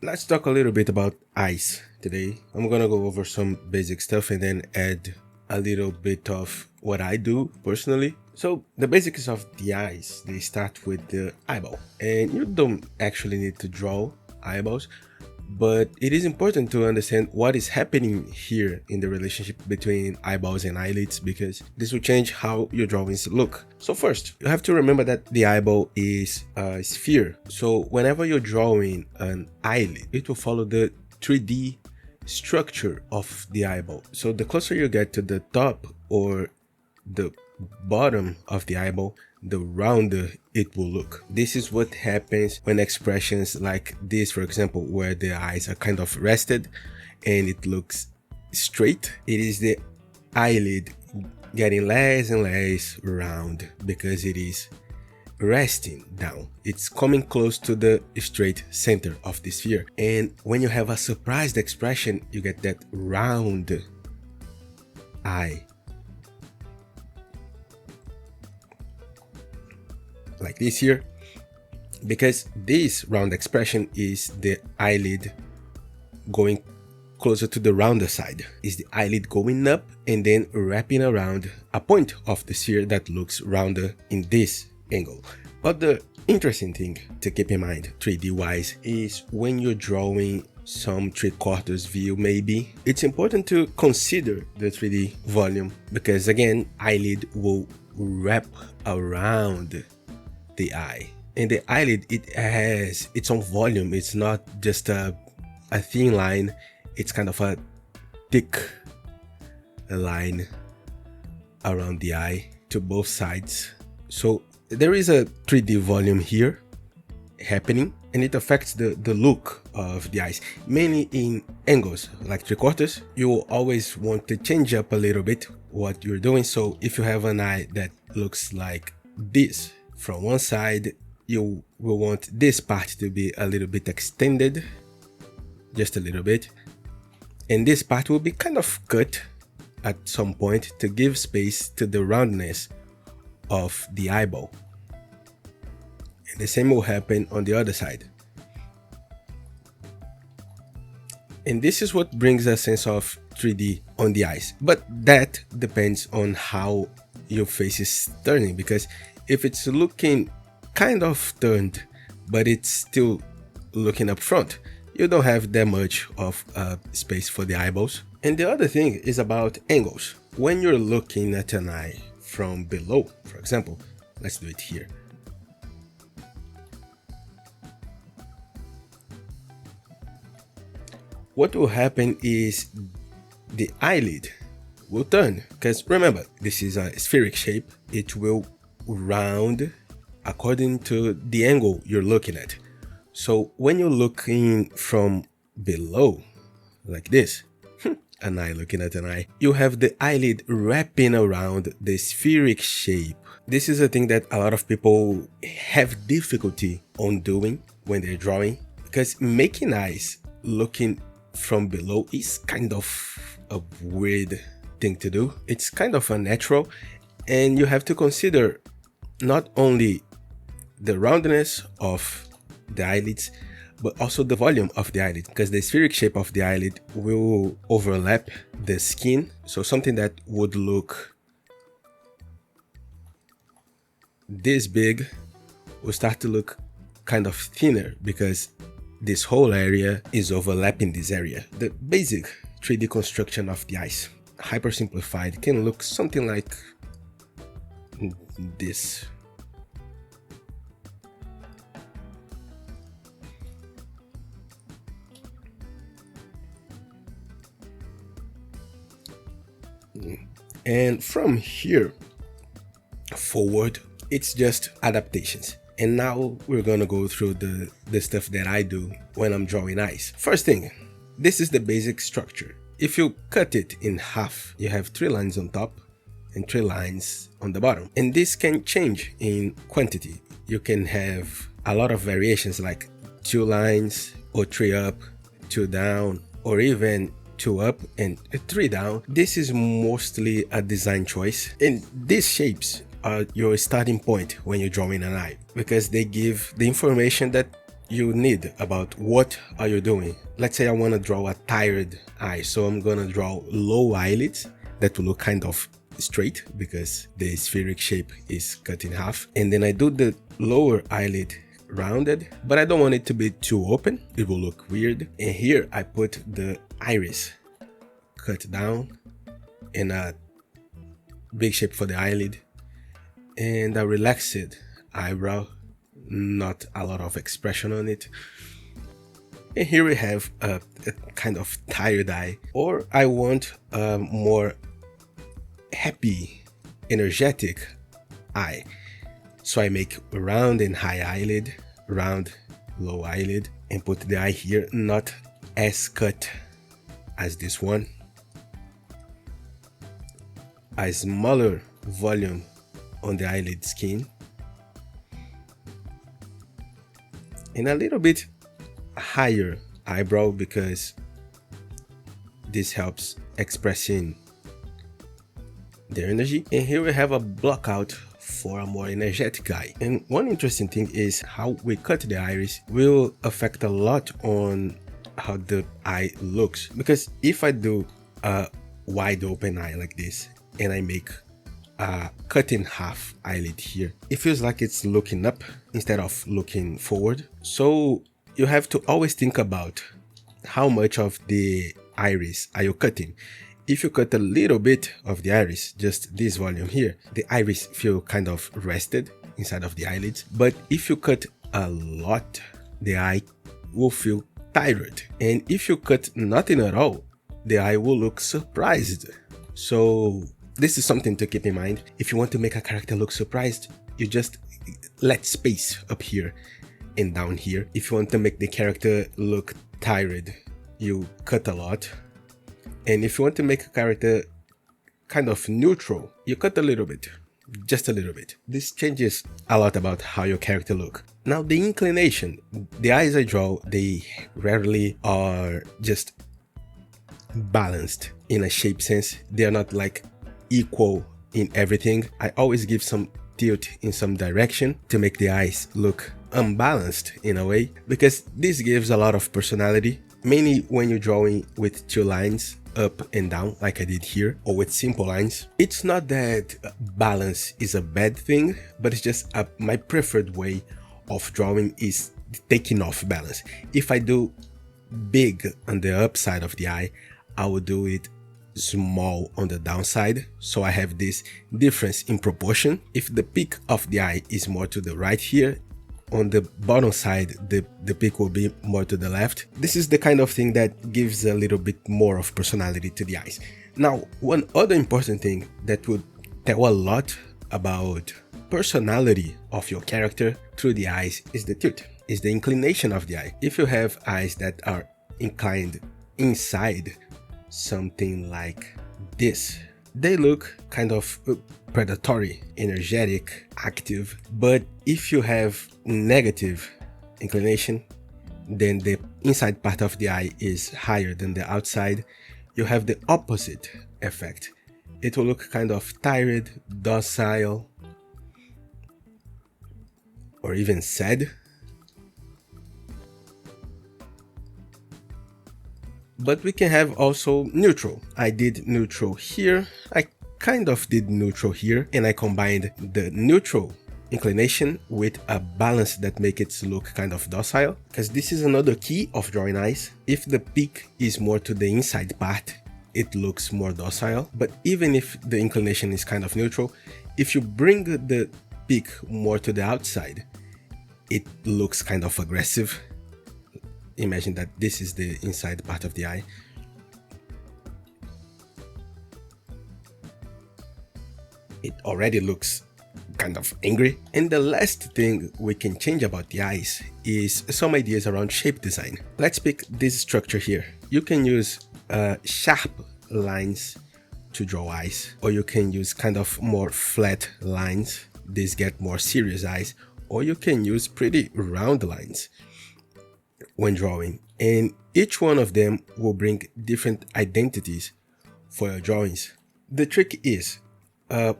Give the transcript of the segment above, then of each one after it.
Let's talk a little bit about eyes today. I'm gonna go over some basic stuff and then add a little bit of what I do personally. So the basics of the eyes, they start with the eyeball, and you don't actually need to draw eyeballs, but it is important to understand what is happening here in the relationship between eyeballs and eyelids, because this will change how your drawings look. So first, you have to remember that the eyeball is a sphere. So whenever you're drawing an eyelid, it will follow the 3D structure of the eyeball. So the closer you get to the top or the bottom of the eyeball, the rounder it will look. This is what happens when expressions like this, for example, where the eyes are kind of rested and it looks straight. It is the eyelid getting less and less round because it is resting down. It's coming close to the straight center of the sphere. And when you have a surprised expression, you get that round eye. Like this here, because this round expression is the eyelid going closer to the rounder side, is the eyelid going up and then wrapping around a point of the sphere that looks rounder in this angle. But the interesting thing to keep in mind 3D wise is when you're drawing some 3/4 view, maybe it's important to consider the 3D volume, because again, eyelid will wrap around the eye, and the eyelid, it has its own volume. It's not just a thin line, it's kind of a thick line around the eye to both sides. So there is a 3D volume here happening, and it affects the look of the eyes, mainly in angles like 3/4. You will always want to change up a little bit what you're doing. So if you have an eye that looks like this from one side, you will want this part to be a little bit extended, just a little bit, and this part will be kind of cut at some point to give space to the roundness of the eyeball. And the same will happen on the other side. And this is what brings a sense of 3D on the eyes, but that depends on how your face is turning, because if it's looking kind of turned, but it's still looking up front, you don't have that much of space for the eyeballs. And the other thing is about angles. When you're looking at an eye from below, for example, let's do it here. What will happen is the eyelid will turn, because remember, this is a spheric shape. It will round according to the angle you're looking at. So when you're looking from below, like this, an eye looking at an eye, you have the eyelid wrapping around the spheric shape. This is a thing that a lot of people have difficulty on doing when they're drawing, because making eyes looking from below is kind of a weird thing to do. It's kind of unnatural, and you have to consider not only the roundness of the eyelids, but also the volume of the eyelid, because the spheric shape of the eyelid will overlap the skin. So something that would look this big will start to look kind of thinner, because this whole area is overlapping this area. The basic 3D construction of the eyes, hyper simplified, can look something like this. And from here forward, it's just adaptations. And now we're gonna go through the stuff that I do when I'm drawing eyes. First thing, this is the basic structure. If you cut it in half, you have 3 lines on top and 3 lines on the bottom. And this can change in quantity. You can have a lot of variations, like 2 lines or 3 up, 2 down, or even 2 up and 3 down. This is mostly a design choice, and these shapes are your starting point when you're drawing an eye, because they give the information that you need about what are you doing. Let's say I want to draw a tired eye, so I'm gonna draw low eyelids that will look kind of straight because the spheric shape is cut in half, and then I do the lower eyelid rounded, but I don't want it to be too open, it will look weird. And here I put the iris cut down and a big shape for the eyelid and a relaxed eyebrow, not a lot of expression on it. And here we have a kind of tired eye, or I want a more happy, energetic eye. So I make round and high eyelid, round, low eyelid, and put the eye here, not as cut as this one. A smaller volume on the eyelid skin, and a little bit higher eyebrow because this helps expressing the energy. And here we have a block out for a more energetic eye. And one interesting thing is how we cut the iris will affect a lot on how the eye looks, because if I do a wide open eye like this and I make a cut in half eyelid here, it feels like it's looking up instead of looking forward. So you have to always think about how much of the iris are you cutting. If you cut a little bit of the iris, just this volume here, the iris feel kind of rested inside of the eyelids. But if you cut a lot, the eye will feel tired. And if you cut nothing at all, the eye will look surprised. So this is something to keep in mind. If you want to make a character look surprised, you just let space up here and down here. If you want to make the character look tired, you cut a lot. And if you want to make a character kind of neutral, you cut a little bit, just a little bit. This changes a lot about how your character look. Now the inclination, the eyes I draw, they rarely are just balanced in a shape sense. They are not like equal in everything. I always give some tilt in some direction to make the eyes look unbalanced in a way, because this gives a lot of personality, mainly when you're drawing with two lines up and down like I did here, or with simple lines. It's not that balance is a bad thing, but it's just my preferred way of drawing is taking off balance. If I do big on the upside of the eye, I will do it small on the downside, so I have this difference in proportion. If the peak of the eye is more to the right here, on the bottom side the peak will be more to the left. This is the kind of thing that gives a little bit more of personality to the eyes. Now, one other important thing that would tell a lot about personality of your character through the eyes is the tilt, is the inclination of the eye. If you have eyes that are inclined inside, something like this, they look kind of predatory, energetic, active. But if you have negative inclination, then the inside part of the eye is higher than the outside, you have the opposite effect. It will look kind of tired, docile, or even sad. But we can have also neutral. I did neutral here, I kind of did neutral here, and I combined the neutral inclination with a balance that make it look kind of docile, because this is another key of drawing eyes. If the peak is more to the inside part, it looks more docile. But even if the inclination is kind of neutral, if you bring the peak more to the outside, it looks kind of aggressive. Imagine that this is the inside part of the eye. It already looks kind of angry. And the last thing we can change about the eyes is some ideas around shape design. Let's pick this structure here. You can use sharp lines to draw eyes, or you can use kind of more flat lines. These get more serious eyes, or you can use pretty round lines when drawing, and each one of them will bring different identities for your drawings. The trick is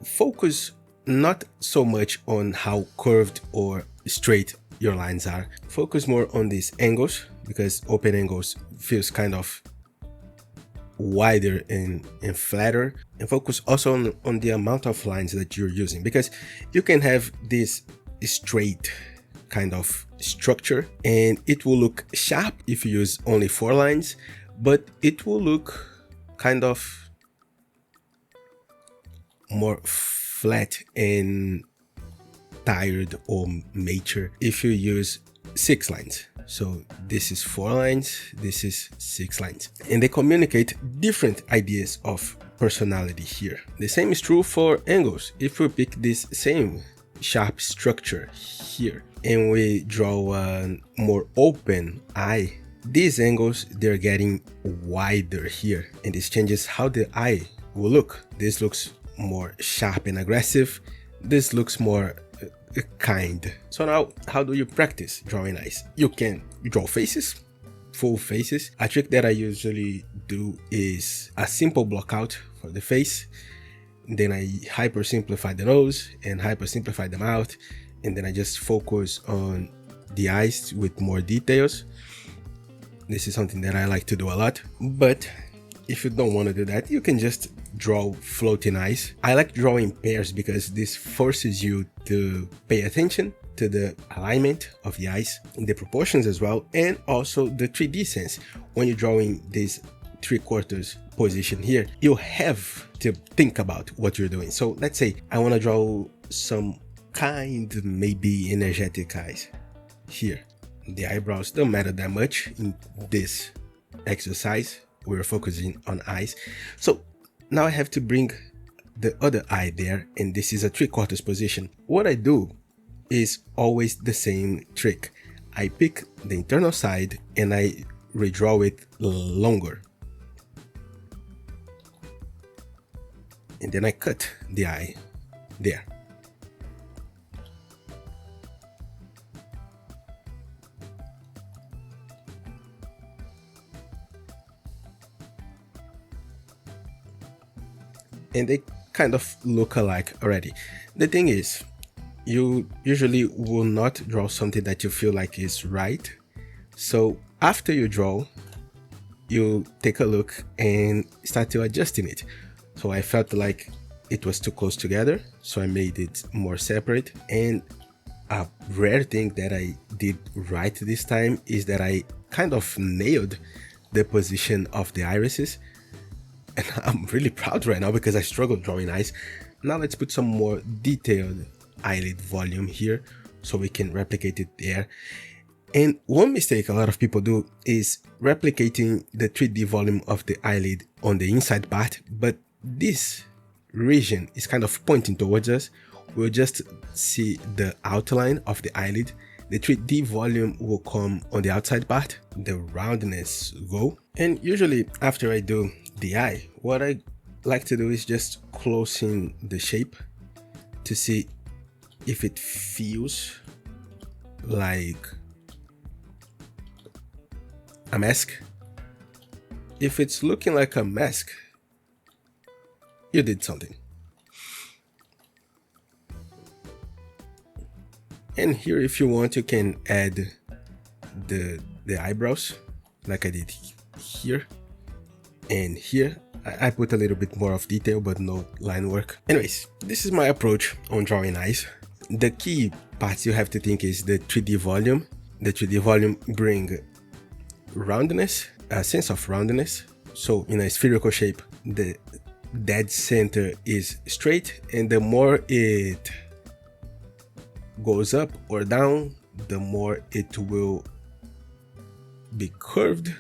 focus not so much on how curved or straight your lines are. Focus more on these angles, because open angles feels kind of wider and flatter. And focus also on the amount of lines that you're using, because you can have this straight kind of structure and it will look sharp if you use only 4 lines, but it will look kind of more flat and tired or mature if you use 6 lines. So this is 4 lines, this is 6 lines, and they communicate different ideas of personality here. The same is true for angles. If we pick this same sharp structure here and we draw a more open eye, these angles, they're getting wider here, and this changes how the eye will look. This looks more sharp and aggressive. This looks more kind. So now, how do you practice drawing eyes? You can draw faces, full faces. A trick that I usually do is a simple block out for the face, then I hyper simplify the nose and hyper simplify the mouth, and then I just focus on the eyes with more details. This is something that I like to do a lot, but if you don't want to do that, you can just draw floating eyes. I like drawing pairs because this forces you to pay attention to the alignment of the eyes, the proportions as well, and also the 3D sense. When you're drawing this 3/4 position here, you have to think about what you're doing. So let's say I want to draw some kind, maybe energetic eyes here. The eyebrows don't matter that much in this exercise. We're focusing on eyes. So now I have to bring the other eye there, and this is a 3/4 position. What I do is always the same trick. I pick the internal side and I redraw it longer. And then I cut the eye there. And they kind of look alike already. The thing is, you usually will not draw something that you feel like is right. So after you draw, you take a look and start to adjusting it. So I felt like it was too close together, so I made it more separate. And a rare thing that I did right this time is that I kind of nailed the position of the irises. And I'm really proud right now because I struggled drawing eyes. Now let's put some more detailed eyelid volume here so we can replicate it there. And one mistake a lot of people do is replicating the 3D volume of the eyelid on the inside part, but this region is kind of pointing towards us. We'll just see the outline of the eyelid. The 3D volume will come on the outside part, the roundness go. And usually after I do the eye, what I like to do is just closing the shape to see if it feels like a mask. If it's looking like a mask, you did something. And here, if you want, you can add the eyebrows like I did here and here. I put a little bit more of detail, but no line work. Anyways, this is my approach on drawing eyes. The key parts you have to think is the 3D volume. The 3D volume bring roundness, a sense of roundness. So in a spherical shape, the dead center is straight, and the more it goes up or down, the more it will be curved.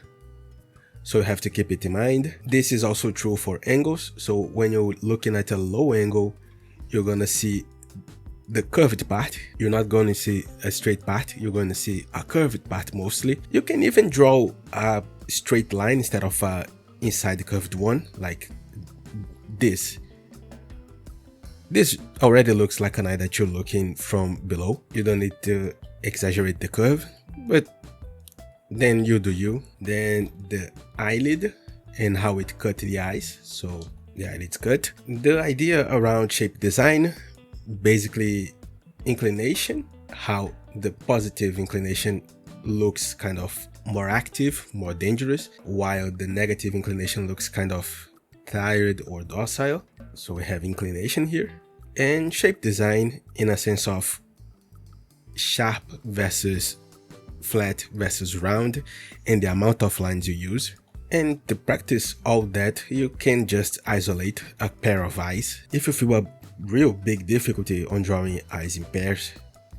So you have to keep it in mind. This is also true for angles. So when you're looking at a low angle, you're gonna see the curved part. You're not going to see a straight part. You're going to see a curved part mostly. You can even draw a straight line instead of a inside curved one, like this. This already looks like an eye that you're looking from below. You don't need to exaggerate the curve, but then you do you. Then the eyelid and how it cut the eyes. So the eyelid's cut. The idea around shape design, basically inclination, how the positive inclination looks kind of more active, more dangerous, while the negative inclination looks kind of tired or docile. So we have inclination here. And shape design in a sense of sharp versus flat versus round, and the amount of lines you use. And to practice all that, you can just isolate a pair of eyes. If you feel a real big difficulty on drawing eyes in pairs,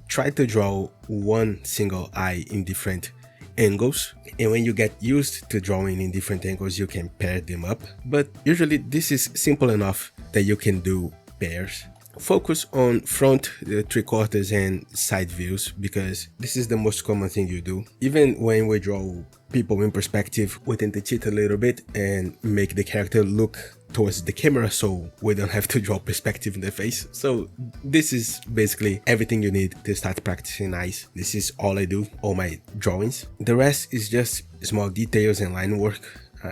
try to draw one single eye in different angles, and when you get used to drawing in different angles, you can pair them up. But usually this is simple enough that you can do pairs. Focus on front, three-quarters and side views, because this is the most common thing you do. Even when we draw people in perspective, we tend to cheat a little bit and make the character look towards the camera so we don't have to draw perspective in the face. So this is basically everything you need to start practicing eyes. This is all I do, all my drawings. The rest is just small details and line work.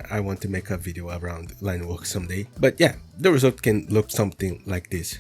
I want to make a video around line work someday. But yeah, the result can look something like this.